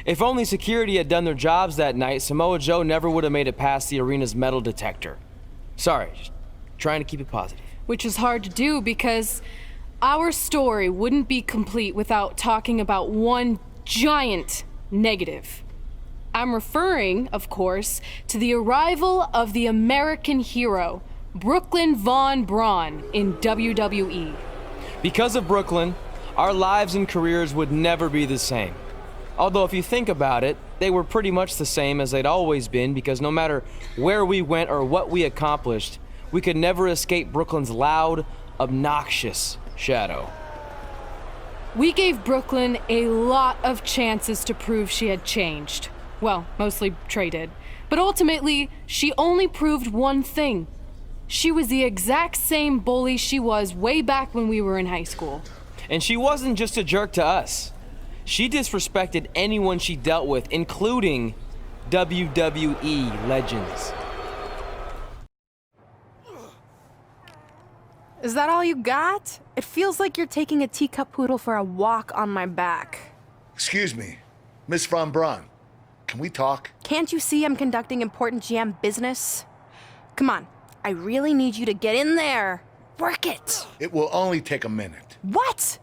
If only security had done their jobs that night, Samoa Joe never would have made it past the arena's metal detector. Sorry, just trying to keep it positive. Which is hard to do because our story wouldn't be complete without talking about one giant negative. I'm referring, of course, to the arrival of the American hero, Brooklyn Von Braun, in WWE. Because of Brooklyn, our lives and careers would never be the same. Although if you think about it, they were pretty much the same as they'd always been, because no matter where we went or what we accomplished, we could never escape Brooklyn's loud, obnoxious shadow. We gave Brooklyn a lot of chances to prove she had changed. Well, mostly Trey did. But ultimately, she only proved one thing. She was the exact same bully she was way back when we were in high school. And she wasn't just a jerk to us. She disrespected anyone she dealt with, including WWE legends. Is that all you got? It feels like you're taking a teacup poodle for a walk on my back. Excuse me, Miss Von Braun. Can we talk? Can't you see I'm conducting important GM business? Come on, I really need you to get in there. Work it. It will only take a minute. What?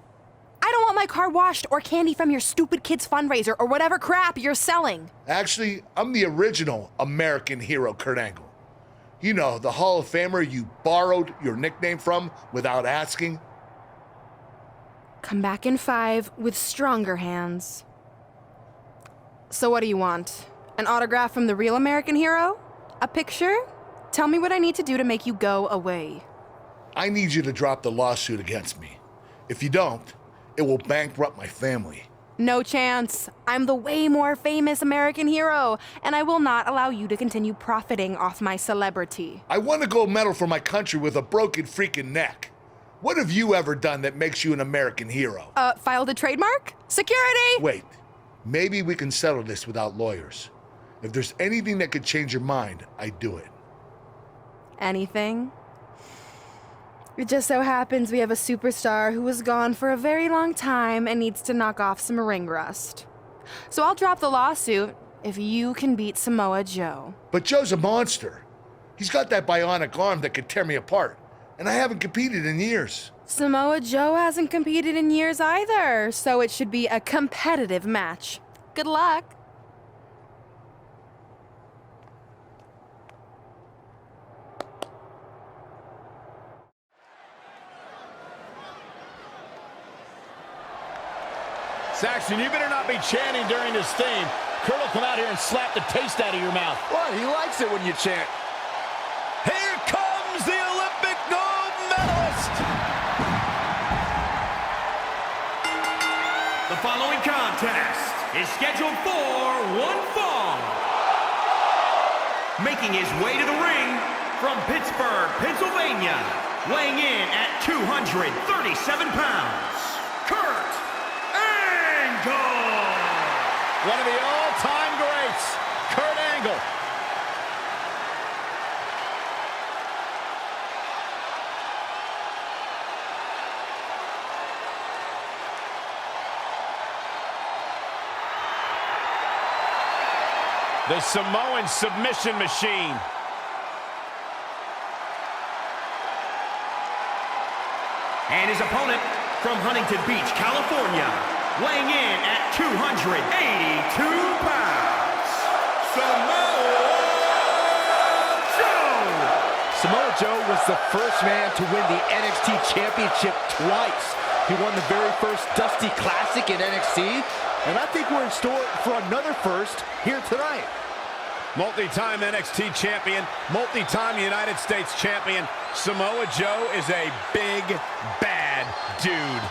I don't want my car washed or candy from your stupid kids fundraiser or whatever crap you're selling. Actually, I'm the original American hero, Kurt Angle. You know, the Hall of Famer you borrowed your nickname from without asking. Come back in 5 with stronger hands. So what do you want? An autograph from the real American hero? A picture? Tell me what I need to do to make you go away. I need you to drop the lawsuit against me. If you don't, it will bankrupt my family. No chance. I'm the way more famous American hero, and I will not allow you to continue profiting off my celebrity. I won a gold medal for my country with a broken freaking neck. What have you ever done that makes you an American hero? Filed a trademark? Security! Wait, maybe we can settle this without lawyers. If there's anything that could change your mind, I'd do it. Anything? It just so happens we have a superstar who was gone for a very long time and needs to knock off some ring rust. So I'll drop the lawsuit if you can beat Samoa Joe. But Joe's a monster. He's got that bionic arm that could tear me apart, and I haven't competed in years. Samoa Joe hasn't competed in years either, so it should be a competitive match. Good luck. Saxon, you better not be chanting during this theme. Kurt will come out here and slap the taste out of your mouth. What? He likes it when you chant. Here comes the Olympic gold medalist! The following contest is scheduled for one fall. Making his way to the ring from Pittsburgh, Pennsylvania, weighing in at 237 pounds, Kurt Angle! One of the all-time greats, Kurt Angle. The Samoan submission machine. And his opponent from Huntington Beach, California, weighing in at 282 pounds, Samoa Joe! Samoa Joe was the first man to win the NXT Championship twice. He won the very first Dusty Classic in NXT, and I think we're in store for another first here tonight. Multi-time NXT champion, multi-time United States champion, Samoa Joe is a big, bad dude.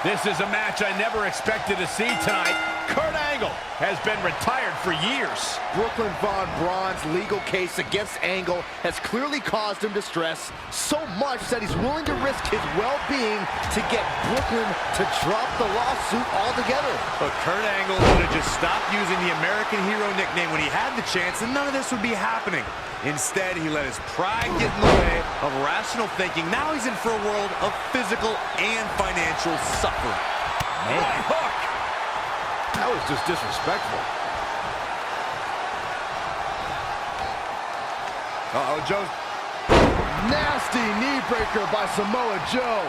This is a match I never expected to see tonight. Kurt Angle has been retired for years. Brooklyn Von Braun's legal case against Angle has clearly caused him distress, so much that he's willing to risk his well-being to get Brooklyn to drop the lawsuit altogether. But Kurt Angle would have just stopped using the American Hero nickname when he had the chance, and none of this would be happening. Instead, he let his pride get in the way of rational thinking. Now he's in for a world of physical and financial suffering. Right hook! That was just disrespectful. Uh-oh, Joe. Nasty knee breaker by Samoa Joe.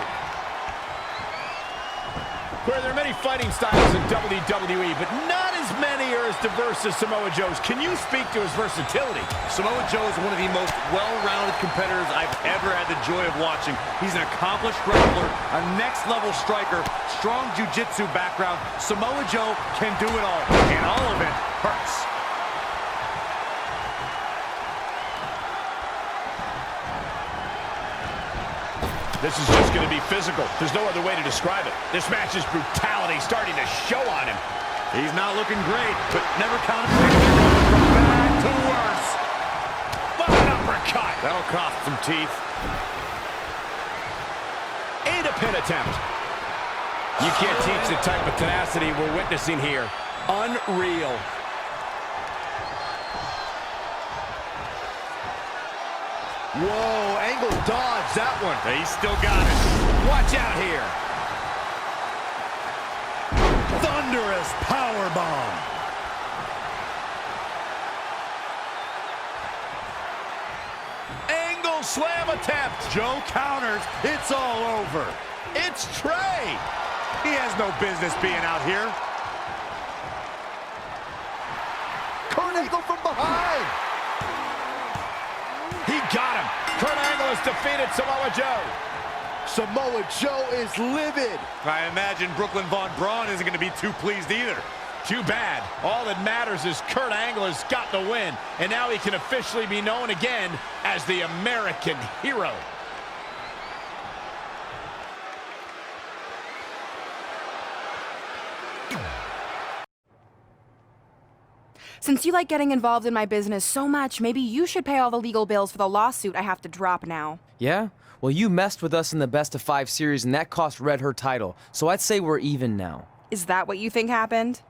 Where there are many fighting styles in WWE, but not as many or as diverse as Samoa Joe's. Can you speak to his versatility? Samoa Joe is one of the most well-rounded competitors I've ever had the joy of watching. He's an accomplished grappler, a next-level striker, strong jiu-jitsu background. Samoa Joe can do it all, and all of it hurts. This is just going to be physical. There's no other way to describe it. This match's brutality starting to show on him. He's not looking great, but never count him from bad to worse. What an uppercut. That'll cost some teeth. And a pin attempt. You can't teach the type of tenacity we're witnessing here. Unreal. Whoa, Angle dodged that one. He's still got it. Watch out here. Thunderous powerbomb. Angle slam attempt. Joe counters. It's all over. It's Trey. He has no business being out here. Kurt Angle from behind. He got him. Kurt Angle has defeated Samoa Joe. Samoa Joe is livid. I imagine Brooklyn Von Braun isn't going to be too pleased either. Too bad. All that matters is Kurt Angle has got the win, and now he can officially be known again as the American Hero. Since you like getting involved in my business so much, maybe you should pay all the legal bills for the lawsuit I have to drop now. Yeah? Well, you messed with us in the Best of 5 series, and that cost Red her title. So I'd say we're even now. Is that what you think happened?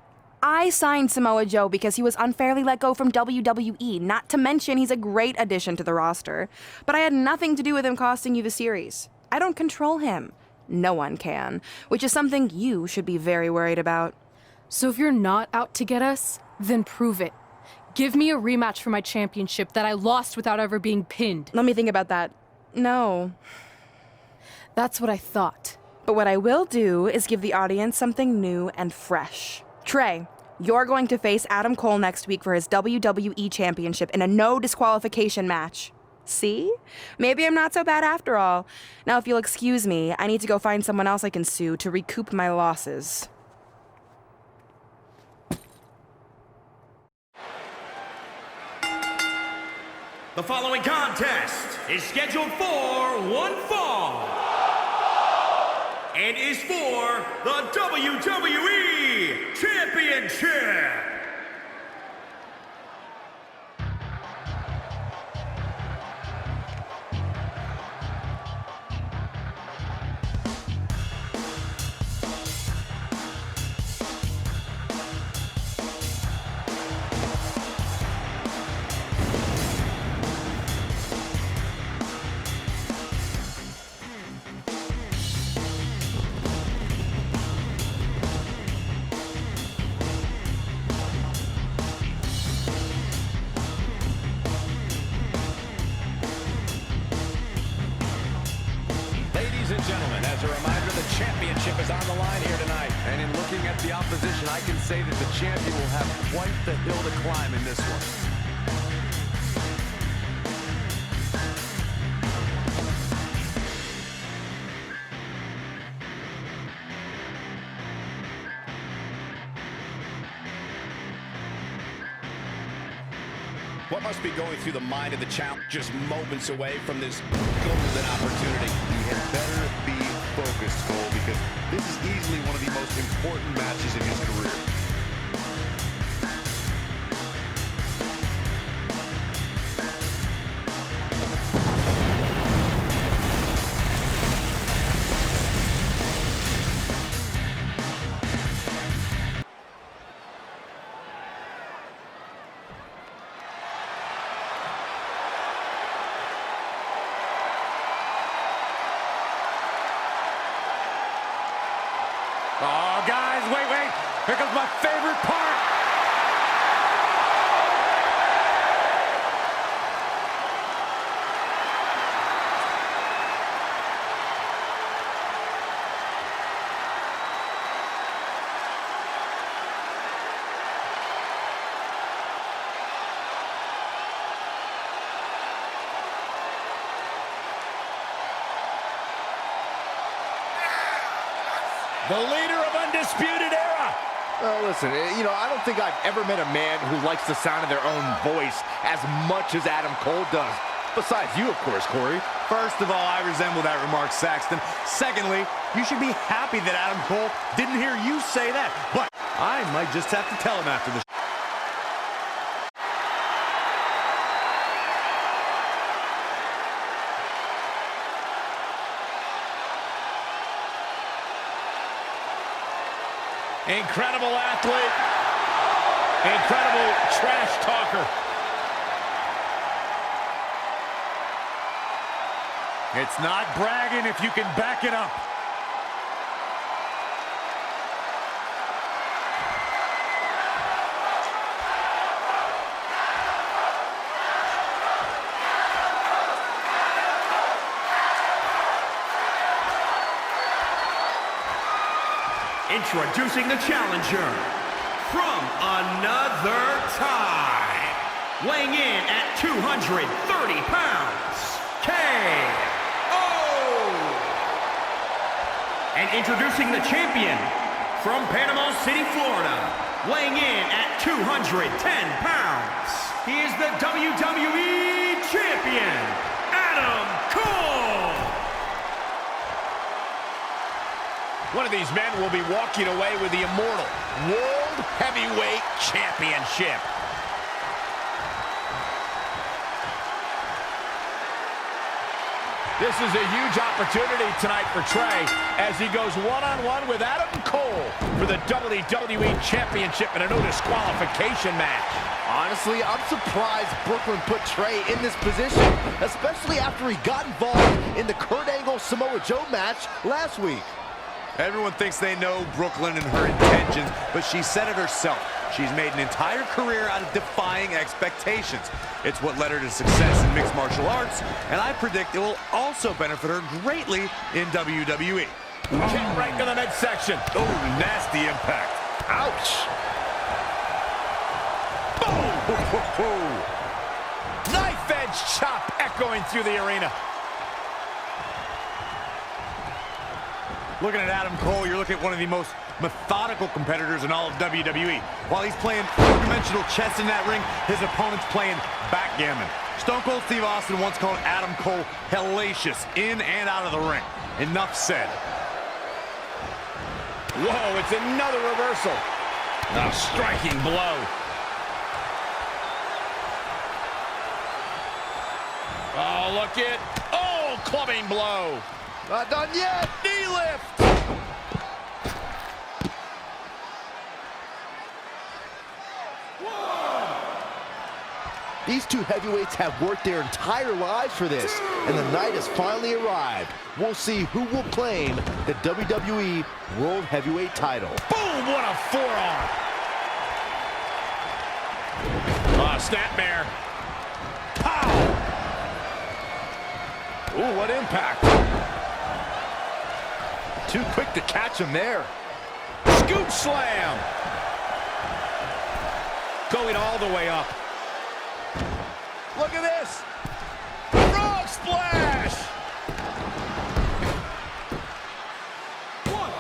I signed Samoa Joe because he was unfairly let go from WWE, not to mention he's a great addition to the roster. But I had nothing to do with him costing you the series. I don't control him. No one can, which is something you should be very worried about. So if you're not out to get us, then prove it. Give me a rematch for my championship that I lost without ever being pinned. Let me think about that. No. That's what I thought. But what I will do is give the audience something new and fresh. Trey, you're going to face Adam Cole next week for his WWE Championship in a no disqualification match. See? Maybe I'm not so bad after all. Now, if you'll excuse me, I need to go find someone else I can sue to recoup my losses. The following contest is scheduled for one fall and is for the WWE Championship. Ladies and gentlemen, as a reminder, the championship is on the line here tonight. And in looking at the opposition, I can say that the champion will have quite the hill to climb in this one. What must be going through the mind of the champ just moments away from this golden opportunity? He had better be focused. focused, Cole, because this is easily one of the most important matches in his career. Oh, guys, wait. Here comes my favorite part. The leader of Undisputed Era. Well, listen, I don't think I've ever met a man who likes the sound of their own voice as much as Adam Cole does. Besides you, of course, Corey. First of all, I resemble that remark, Saxton. Secondly, you should be happy that Adam Cole didn't hear you say that. But I might just have to tell him after this. Incredible athlete. Incredible trash talker. It's not bragging if you can back it up. Introducing the challenger from another time, weighing in at 230 pounds, KO. And introducing the champion from Panama City, Florida, weighing in at 210 pounds, he is the WWE Champion, Adam Cole. One of these men will be walking away with the immortal World Heavyweight Championship. This is a huge opportunity tonight for Trey as he goes one-on-one with Adam Cole for the WWE Championship in a no disqualification match. Honestly, I'm surprised Brooklyn put Trey in this position, especially after he got involved in the Kurt Angle Samoa Joe match last week. Everyone thinks they know Brooklyn and her intentions, but she said it herself. She's made an entire career out of defying expectations. It's what led her to success in mixed martial arts, and I predict it will also benefit her greatly in WWE. Kick right to the midsection. Oh, nasty impact. Ouch. Boom. Knife edge chop echoing through the arena. Looking at Adam Cole, you're looking at one of the most methodical competitors in all of WWE. While he's playing four-dimensional chess in that ring, his opponent's playing backgammon. Stone Cold Steve Austin once called Adam Cole hellacious in and out of the ring. Enough said. Whoa, it's another reversal. A striking blow. Oh, look it. Oh, clubbing blow. Not done yet. Knee lift. These two heavyweights have worked their entire lives for this, and the night has finally arrived. We'll see who will claim the WWE World Heavyweight title. Boom, what a forearm. Snapmare. Pow. Ooh, what impact. Too quick to catch him there. Scoop slam. Going all the way up. Look at this. Frog splash. 1,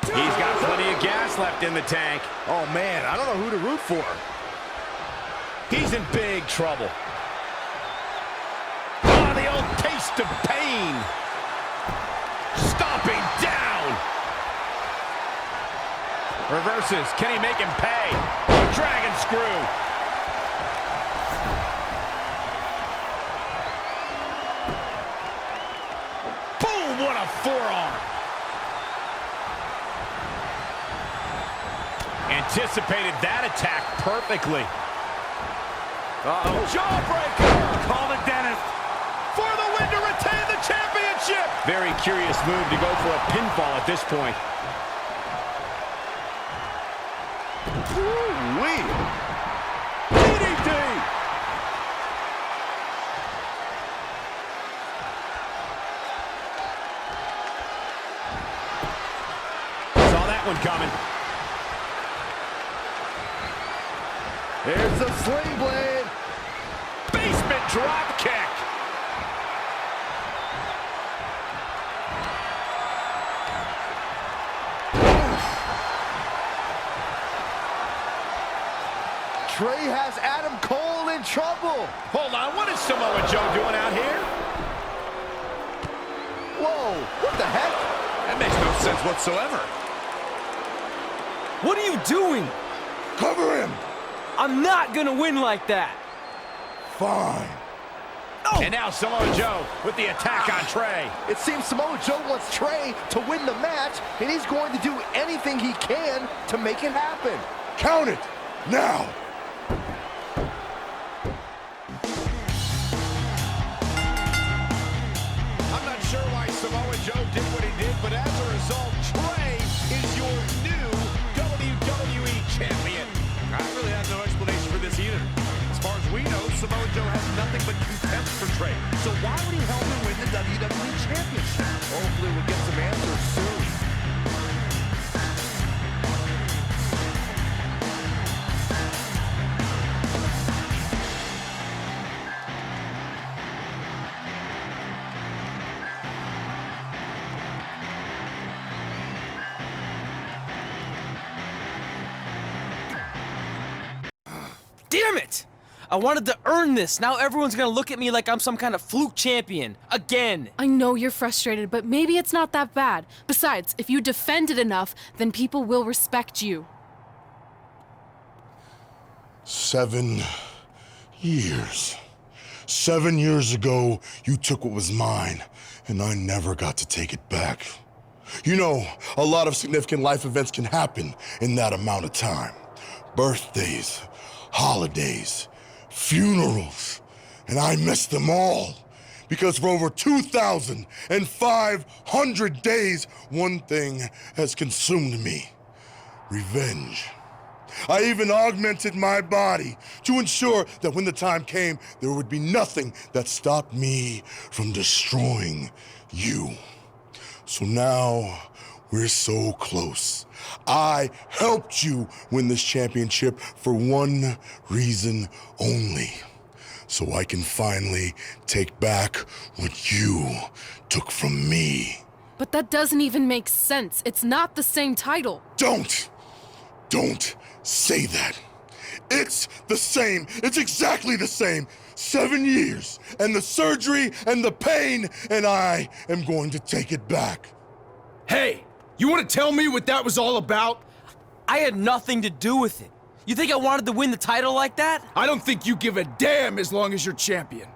2. He's got plenty of gas left in the tank. Oh, man, I don't know who to root for. He's in big trouble. Oh, the old taste of pain. Stomping Reverses. Can he make him pay? Dragon screw. Boom! What a forearm. Anticipated that attack perfectly. Uh-oh. Jawbreaker! Call it, Dennis. For the win to retain the championship! Very curious move to go for a pinfall at this point. Ooh-wee. DDT! Saw that one coming. There's the sling blade. Basement drop kick. Trey has Adam Cole in trouble. Hold on, what is Samoa Joe doing out here? Whoa, what the heck? That makes no sense whatsoever. What are you doing? Cover him. I'm not gonna win like that. Fine. Oh. And now Samoa Joe with the attack on Trey. It seems Samoa Joe wants Trey to win the match, and he's going to do anything he can to make it happen. Count it. Now. I'm not sure why Samoa Joe did what he did, but as a result, Trey is your new WWE Champion. I really have no explanation for this either. As far as we know, Samoa Joe has nothing but contempt for Trey. So why would he help him win the WWE Championship? Hopefully we'll get some answers soon. Damn it! I wanted to earn this. Now everyone's gonna look at me like I'm some kind of fluke champion. Again! I know you're frustrated, but maybe it's not that bad. Besides, if you defend it enough, then people will respect you. 7 years. 7 years ago, you took what was mine, and I never got to take it back. You know, a lot of significant life events can happen in that amount of time. Birthdays, holidays, funerals, and I missed them all. Because for over 2,500 days, one thing has consumed me: revenge. I even augmented my body to ensure that when the time came, there would be nothing that stopped me from destroying you. So now, we're so close. I helped you win this championship for one reason only: so I can finally take back what you took from me. But that doesn't even make sense. It's not the same title. Don't say that. It's the same. It's exactly the same. 7 years, and the surgery, and the pain, and I am going to take it back. Hey, you want to tell me what that was all about? I had nothing to do with it. You think I wanted to win the title like that? I don't think you give a damn as long as you're champion.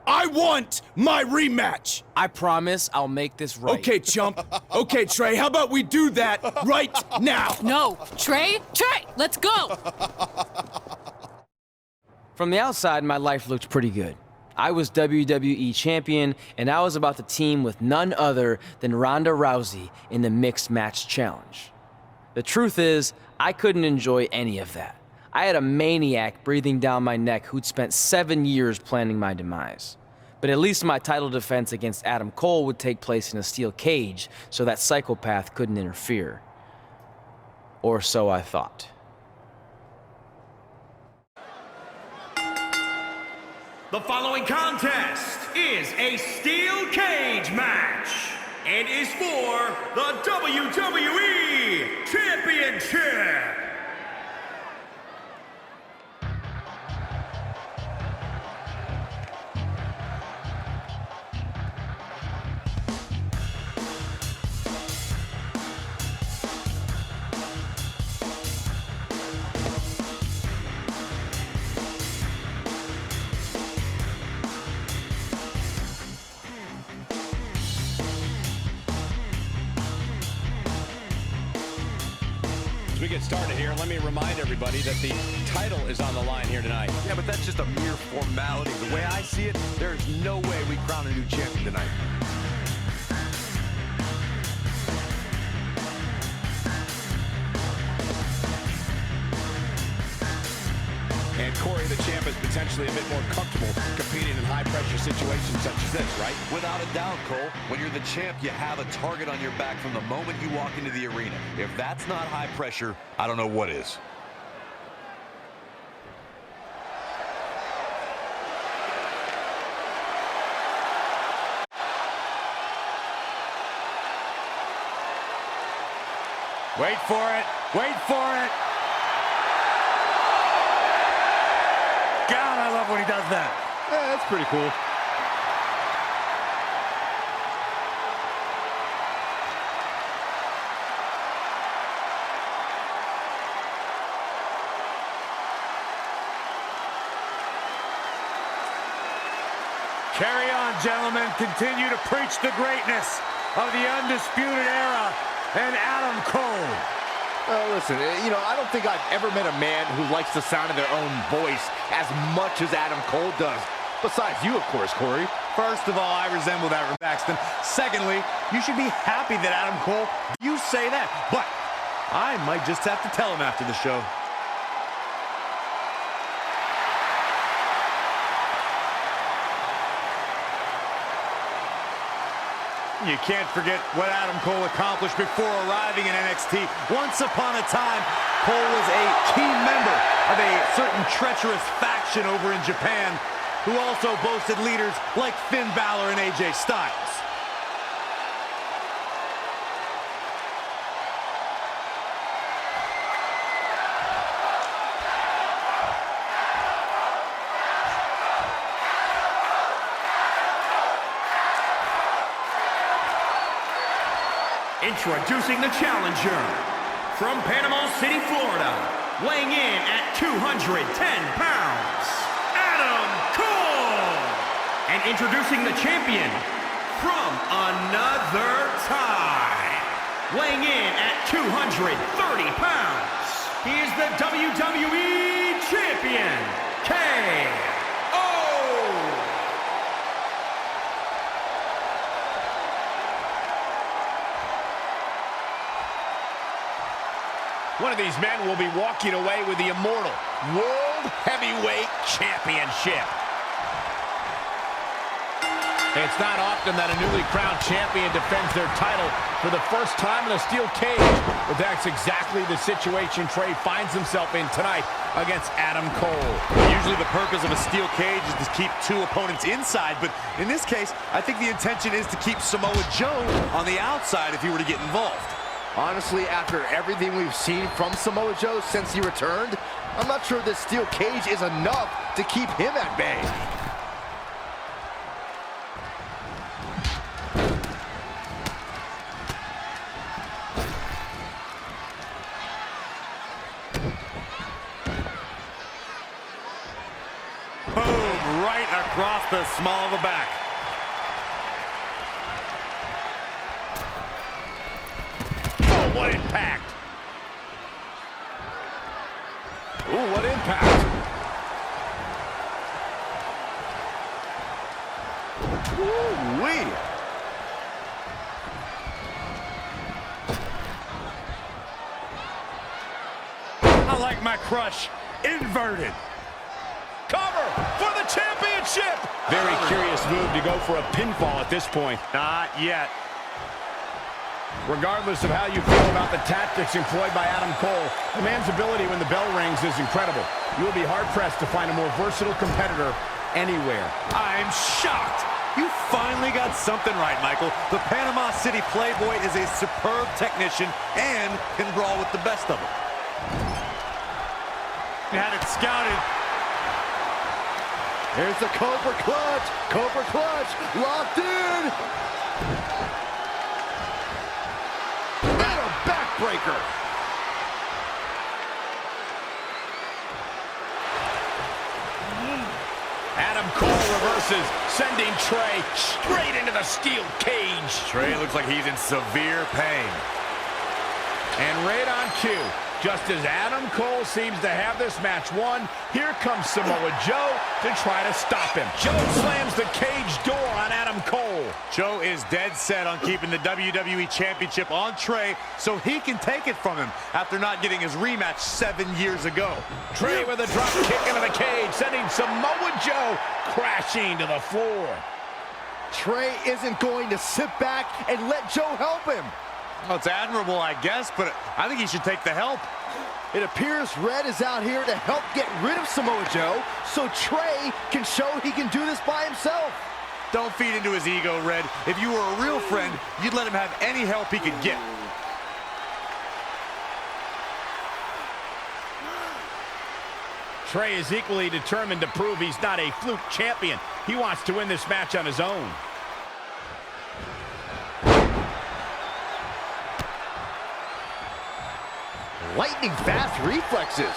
I want my rematch! I promise I'll make this right. Okay, chump. Okay, Trey, how about we do that right now? No, Trey, let's go! From the outside, my life looked pretty good. I was WWE Champion, and I was about to team with none other than Ronda Rousey in the Mixed Match Challenge. The truth is, I couldn't enjoy any of that. I had a maniac breathing down my neck who'd spent 7 years planning my demise. But at least my title defense against Adam Cole would take place in a steel cage, so that psychopath couldn't interfere. Or so I thought. The following contest is a steel cage match and is for the WWE Championship. As we get started here, let me remind everybody that the title is on the line here tonight. Yeah, but that's just a mere formality. The way I see it, there is no way we crown a new champion tonight. And Corey, the champ, is potentially a bit more comfortable competing in high-pressure situations such as this, right? Without a doubt, Cole, when you're the champ, you have a target on your back from the moment you walk into the arena. If that's not high pressure, I don't know what is. Wait for it. Wait for it. God, I love when he does that. Yeah, that's pretty cool. Carry on, gentlemen. Continue to preach the greatness of the Undisputed Era and Adam Cole. Listen, I don't think I've ever met a man who likes the sound of their own voice as much as Adam Cole does. Besides you, of course, Corey. First of all, I resemble that from Baxton. Secondly, you should be happy that Adam Cole, you say that. But I might just have to tell him after the show. You can't forget what Adam Cole accomplished before arriving in NXT. Once upon a time, Cole was a key member of a certain treacherous faction over in Japan, who also boasted leaders like Finn Balor and AJ Styles. Introducing the challenger from Panama City, Florida, weighing in at 210 pounds, Adam Cole. And introducing the champion from another time, weighing in at 230 pounds, he is the WWE Champion, KO. One of these men will be walking away with the immortal World Heavyweight Championship. It's not often that a newly crowned champion defends their title for the first time in a steel cage, but that's exactly the situation Trey finds himself in tonight against Adam Cole. Usually the purpose of a steel cage is to keep two opponents inside, but in this case, I think the intention is to keep Samoa Joe on the outside if he were to get involved. Honestly, after everything we've seen from Samoa Joe since he returned, I'm not sure this steel cage is enough to keep him at bay. Boom, right across the small of the back. What impact! Ooh, what impact! Ooh-wee! I like my crush inverted. Cover for the championship! Very curious move to go for a pinfall at this point. Not yet. Regardless of how you feel about the tactics employed by Adam Cole, the man's ability when the bell rings is incredible. You will be hard-pressed to find a more versatile competitor anywhere. I'm shocked! You finally got something right, Michael. The Panama City Playboy is a superb technician and can brawl with the best of them. Had it scouted. Here's the Cobra Clutch! Cobra Clutch! Locked in! And a backbreaker! Adam Cole reverses, sending Trey straight into the steel cage. Trey looks like he's in severe pain. And right on cue, Just as Adam Cole seems to have this match won, here comes Samoa Joe to try to stop him. Joe slams the cage door on Adam Cole. Joe is dead set on keeping the WWE Championship on Trey so he can take it from him after not getting his rematch 7 years ago. Trey with a drop kick into the cage, sending Samoa Joe crashing to the floor. Trey isn't going to sit back and let Joe help him. Well, it's admirable, I guess, but I think he should take the help. It appears Red is out here to help get rid of Samoa Joe so Trey can show he can do this by himself. Don't feed into his ego, Red. If you were a real friend, you'd let him have any help he could get. Trey is equally determined to prove he's not a fluke champion. He wants to win this match on his own. Lightning fast reflexes.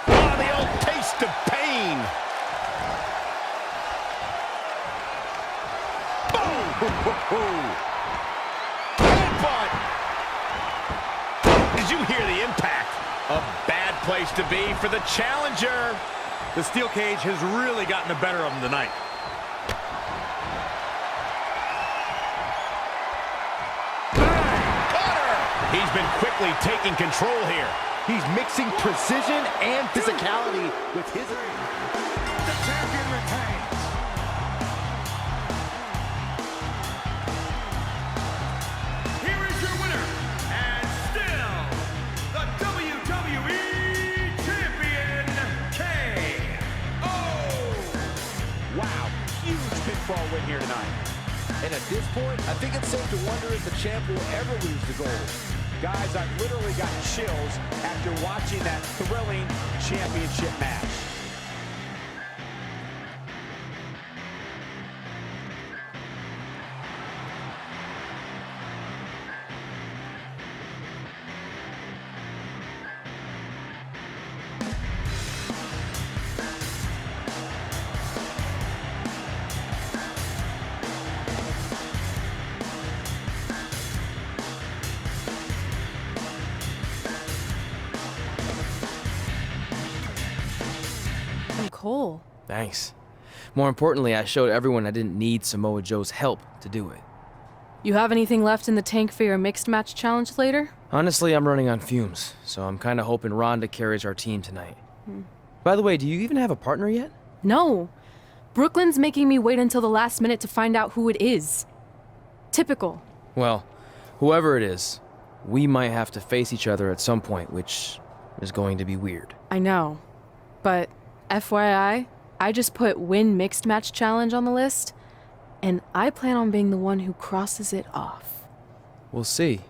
Oh, the old taste of pain. Boom! Headbutt! Did you hear the impact? A bad place to be for the challenger. The steel cage has really gotten the better of him tonight. He's been quickly taking control here. He's mixing precision and physicality with his... The champion retains. Here is your winner, and still the WWE Champion, KO. Wow, huge pinfall win here tonight. And at this point, I think it's safe to wonder if the champ will ever lose the gold. Guys, I've literally got chills after watching that thrilling championship match. Cole. Thanks. More importantly, I showed everyone I didn't need Samoa Joe's help to do it. You have anything left in the tank for your mixed match challenge later? Honestly, I'm running on fumes, so I'm kind of hoping Rhonda carries our team tonight. By the way, do you even have a partner yet? No. Brooklyn's making me wait until the last minute to find out who it is. Typical. Well, whoever it is, we might have to face each other at some point, which is going to be weird. I know. But FYI, I just put win mixed match challenge on the list, and I plan on being the one who crosses it off. We'll see.